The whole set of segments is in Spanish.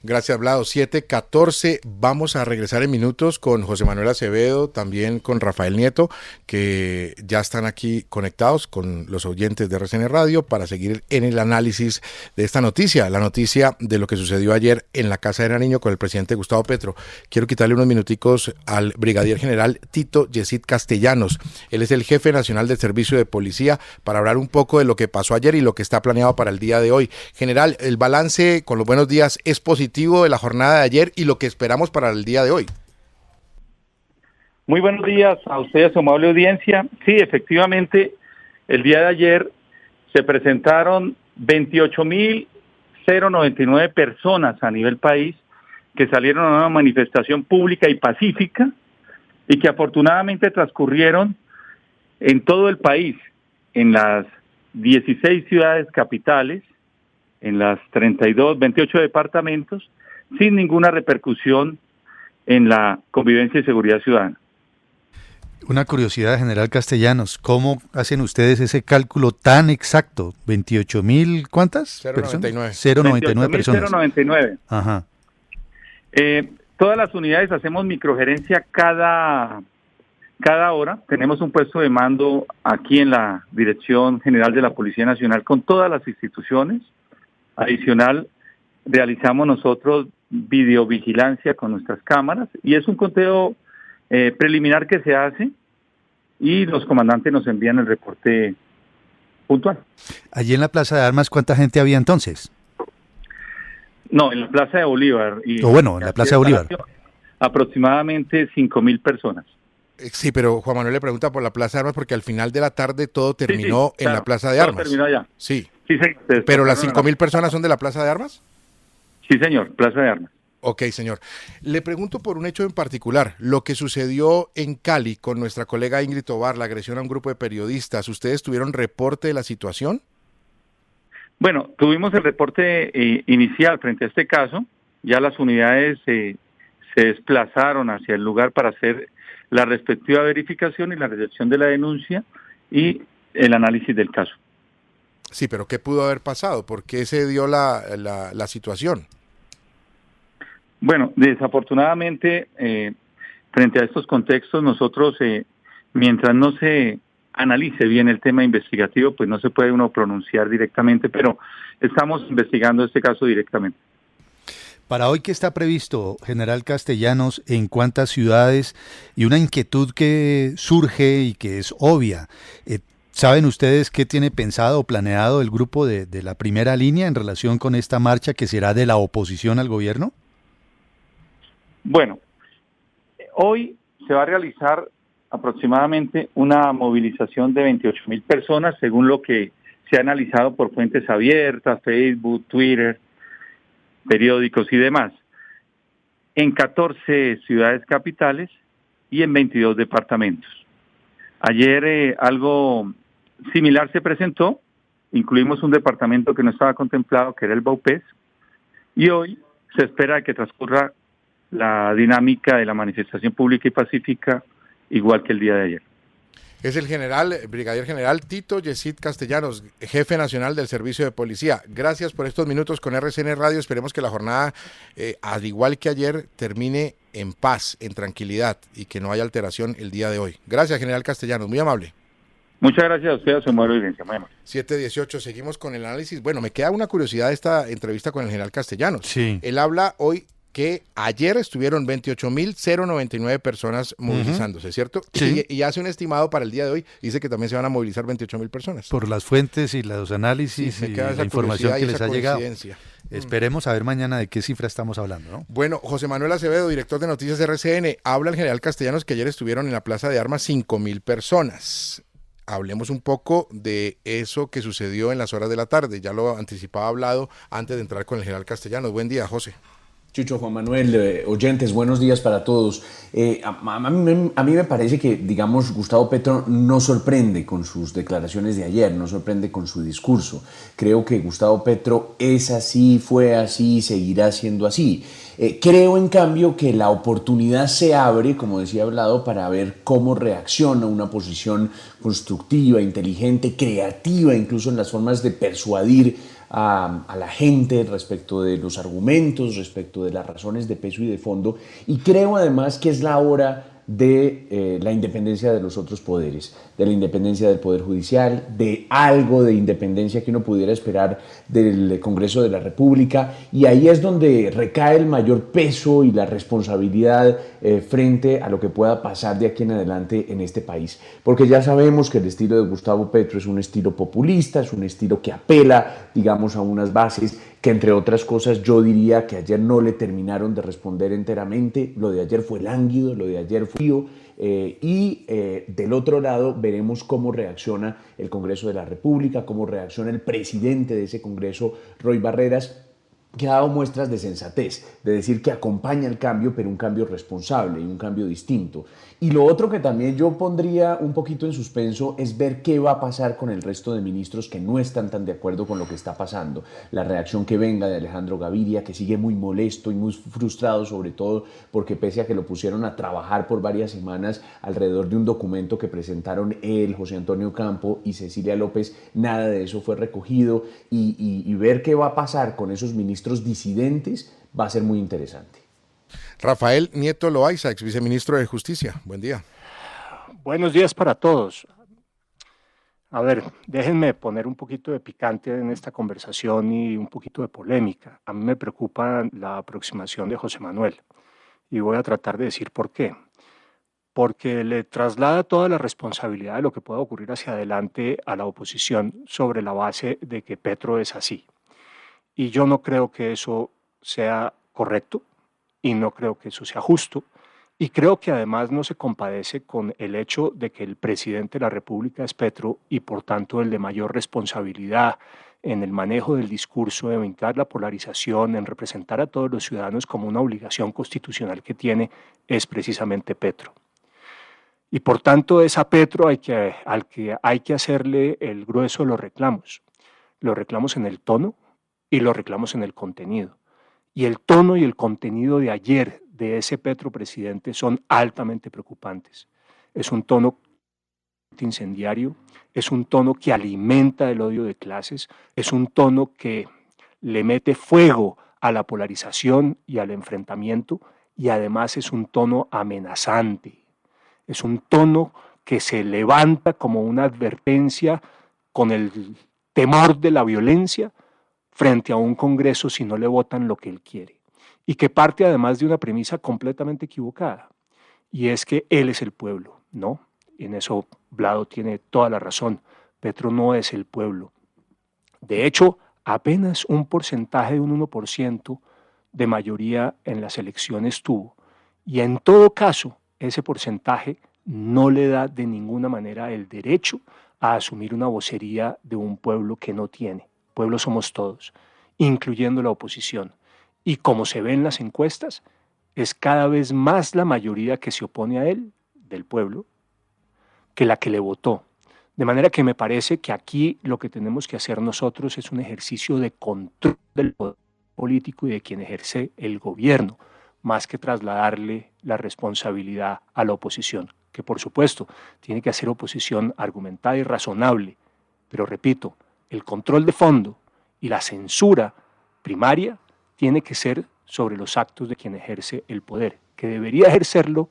Gracias, Vlado. 7:14. Vamos a regresar en minutos con José Manuel Acevedo, también con Rafael Nieto, que ya están aquí conectados con los oyentes de RCN Radio para seguir en el análisis de esta noticia, la noticia de lo que sucedió ayer en la Casa de Nariño con el presidente Gustavo Petro. Quiero quitarle unos minuticos al brigadier general Tito Yesid Castellanos. Él es el jefe nacional del Servicio de Policía para hablar un poco de lo que pasó ayer y lo que está planeado para el día de hoy. General, el balance con los buenos días es positivo de la jornada de ayer y lo que esperamos para el día de hoy. Muy buenos días a ustedes, su amable audiencia. Sí, efectivamente, el día de ayer se presentaron 28.099 personas a nivel país que salieron a una manifestación pública y pacífica y que afortunadamente transcurrieron en todo el país, en las 16 ciudades capitales, en las 28 departamentos, sin ninguna repercusión en la convivencia y seguridad ciudadana. Una curiosidad, general Castellanos, ¿cómo hacen ustedes ese cálculo tan exacto? ¿28.000 cuántas? 0.99. 0.99 personas. 0.99. Ajá. Todas las unidades hacemos microgerencia cada hora. Tenemos un puesto de mando aquí en la Dirección General de la Policía Nacional con todas las instituciones. Adicional, realizamos nosotros videovigilancia con nuestras cámaras y es un conteo preliminar que se hace y los comandantes nos envían el reporte puntual. Allí en la Plaza de Armas, ¿cuánta gente había entonces? No, en la Plaza de Bolívar. En la Plaza de Bolívar. Aproximadamente 5.000 personas. Sí, pero Juan Manuel le pregunta por la Plaza de Armas porque al final de la tarde todo terminó en la Plaza de Armas. Terminó allá. Sí. Sí, señor. ¿Pero las 5.000 personas son de la Plaza de Armas? Sí, señor, Plaza de Armas. Ok, señor. Le pregunto por un hecho en particular, lo que sucedió en Cali con nuestra colega Ingrid Tobar, la agresión a un grupo de periodistas. ¿Ustedes tuvieron reporte de la situación? Bueno, tuvimos el reporte inicial frente a este caso. Ya las unidades se desplazaron hacia el lugar para hacer la respectiva verificación y la recepción de la denuncia y el análisis del caso. Sí, pero ¿qué pudo haber pasado? ¿Por qué se dio la situación? Bueno, desafortunadamente, frente a estos contextos, nosotros, mientras no se analice bien el tema investigativo, pues no se puede uno pronunciar directamente, pero estamos investigando este caso directamente. Para hoy, ¿qué está previsto, general Castellanos, en cuántas ciudades? Y una inquietud que surge y que es obvia. ¿Saben ustedes qué tiene pensado o planeado el grupo de la primera línea en relación con esta marcha que será de la oposición al gobierno? Bueno, hoy se va a realizar aproximadamente una movilización de 28.000 personas, según lo que se ha analizado por fuentes abiertas, Facebook, Twitter, periódicos y demás, en 14 ciudades capitales y en 22 departamentos. Ayer algo similar se presentó, incluimos un departamento que no estaba contemplado, que era el Baupés, y hoy se espera que transcurra la dinámica de la manifestación pública y pacífica igual que el día de ayer. Es el brigadier general Tito Yesid Castellanos, jefe nacional del Servicio de Policía. Gracias por estos minutos con RCN Radio. Esperemos que la jornada, al igual que ayer, termine en paz, en tranquilidad y que no haya alteración el día de hoy. Gracias, general Castellanos, muy amable. Muchas gracias a usted, a su amable audiencia. 7:18, seguimos con el análisis. Bueno, me queda una curiosidad de esta entrevista con el general Castellanos. Sí. Él habla hoy que ayer estuvieron 28.099 personas movilizándose, ¿cierto? Sí. Y hace un estimado para el día de hoy, dice que también se van a movilizar 28.000 personas. Por las fuentes y los análisis y la información que les ha llegado. Esperemos a ver mañana de qué cifra estamos hablando, ¿no? Bueno, José Manuel Acevedo, director de Noticias RCN, habla el general Castellanos que ayer estuvieron en la Plaza de Armas 5.000 personas. Hablemos un poco de eso que sucedió en las horas de la tarde. Ya lo anticipaba hablado antes de entrar con el general Castellanos. Buen día, José. Chucho, Juan Manuel, oyentes, buenos días para todos. A mí me parece que, digamos, Gustavo Petro no sorprende con sus declaraciones de ayer, no sorprende con su discurso. Creo que Gustavo Petro es así, fue así, seguirá siendo así. Creo, en cambio, que la oportunidad se abre, como decía Vlado, para ver cómo reacciona una posición constructiva, inteligente, creativa, incluso en las formas de persuadir a la gente respecto de los argumentos, respecto de las razones de peso y de fondo, y creo además que es la hora de la independencia de los otros poderes, de la independencia del Poder Judicial, de algo de independencia que uno pudiera esperar del Congreso de la República, y ahí es donde recae el mayor peso y la responsabilidad frente a lo que pueda pasar de aquí en adelante en este país. Porque ya sabemos que el estilo de Gustavo Petro es un estilo populista, es un estilo que apela, digamos, a unas bases que, entre otras cosas, yo diría que ayer no le terminaron de responder enteramente. Lo de ayer fue lánguido, lo de ayer fue frío, del otro lado veremos cómo reacciona el Congreso de la República, cómo reacciona el presidente de ese Congreso, Roy Barreras, que ha dado muestras de sensatez, de decir que acompaña el cambio, pero un cambio responsable y un cambio distinto. Y lo otro que también yo pondría un poquito en suspenso es ver qué va a pasar con el resto de ministros que no están tan de acuerdo con lo que está pasando. La reacción que venga de Alejandro Gaviria, que sigue muy molesto y muy frustrado, sobre todo porque pese a que lo pusieron a trabajar por varias semanas alrededor de un documento que presentaron él, José Antonio Campo y Cecilia López, nada de eso fue recogido, y ver qué va a pasar con esos ministros disidentes va a ser muy interesante. Rafael Nieto Loaiza, ex viceministro de Justicia. Buen día. Buenos días para todos. A ver, déjenme poner un poquito de picante en esta conversación y un poquito de polémica. A mí me preocupa la aproximación de José Manuel y voy a tratar de decir por qué. Porque le traslada toda la responsabilidad de lo que pueda ocurrir hacia adelante a la oposición sobre la base de que Petro es así. Y yo no creo que eso sea correcto y no creo que eso sea justo. Y creo que además no se compadece con el hecho de que el presidente de la República es Petro y por tanto el de mayor responsabilidad en el manejo del discurso, de evitar la polarización, en representar a todos los ciudadanos como una obligación constitucional que tiene, es precisamente Petro. Y por tanto es a Petro al que hay que hacerle el grueso de los reclamos en el tono y los reclamos en el contenido. Y el tono y el contenido de ayer de ese Petro presidente son altamente preocupantes. Es un tono incendiario, es un tono que alimenta el odio de clases, es un tono que le mete fuego a la polarización y al enfrentamiento, y además es un tono amenazante. Es un tono que se levanta como una advertencia con el temor de la violencia frente a un Congreso si no le votan lo que él quiere. Y que parte además de una premisa completamente equivocada, y es que él es el pueblo. No, en eso Vlado tiene toda la razón. Petro no es el pueblo. De hecho, apenas un porcentaje de un 1% de mayoría en las elecciones tuvo. Y en todo caso, ese porcentaje no le da de ninguna manera el derecho a asumir una vocería de un pueblo que no tiene. Pueblo somos todos, incluyendo la oposición. Y como se ve en las encuestas, es cada vez más la mayoría que se opone a él, del pueblo, que la que le votó. De manera que me parece que aquí lo que tenemos que hacer nosotros es un ejercicio de control del poder político y de quien ejerce el gobierno, más que trasladarle la responsabilidad a la oposición, que por supuesto tiene que hacer oposición argumentada y razonable, pero repito, el control de fondo y la censura primaria tiene que ser sobre los actos de quien ejerce el poder, que debería ejercerlo,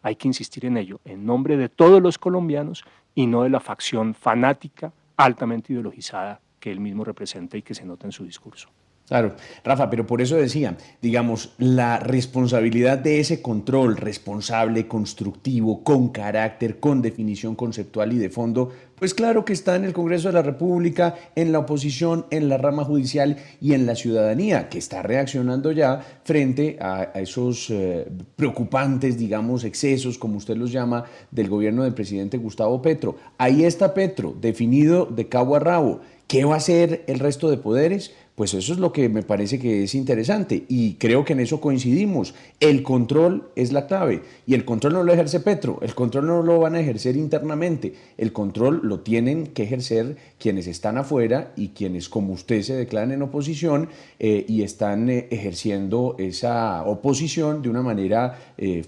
hay que insistir en ello, en nombre de todos los colombianos y no de la facción fanática, altamente ideologizada que él mismo representa y que se nota en su discurso. Claro, Rafa, pero por eso decía, digamos, la responsabilidad de ese control responsable, constructivo, con carácter, con definición conceptual y de fondo, pues claro que está en el Congreso de la República, en la oposición, en la rama judicial y en la ciudadanía, que está reaccionando ya frente a esos preocupantes, digamos, excesos, como usted los llama, del gobierno del presidente Gustavo Petro. Ahí está Petro, definido de cabo a rabo. ¿Qué va a hacer el resto de poderes? pues eso es lo que me parece que es interesante y creo que en eso coincidimos. El control es la clave y el control no lo ejerce Petro, el control no lo van a ejercer internamente, el control lo tienen que ejercer quienes están afuera y quienes como usted se declaran en oposición y están ejerciendo esa oposición de una manera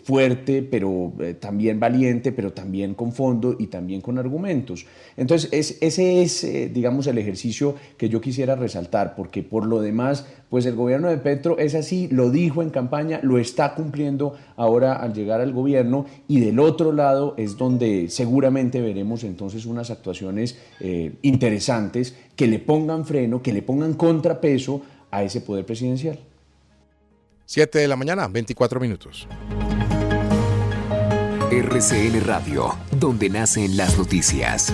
fuerte, pero también valiente, pero también con fondo y también con argumentos. Entonces ese es, digamos, el ejercicio que yo quisiera resaltar, porque por lo demás, pues el gobierno de Petro es así, lo dijo en campaña, lo está cumpliendo ahora al llegar al gobierno, y del otro lado es donde seguramente veremos entonces unas actuaciones interesantes que le pongan freno, que le pongan contrapeso a ese poder presidencial. 7 de la mañana, 24 minutos. RCN Radio, donde nacen las noticias.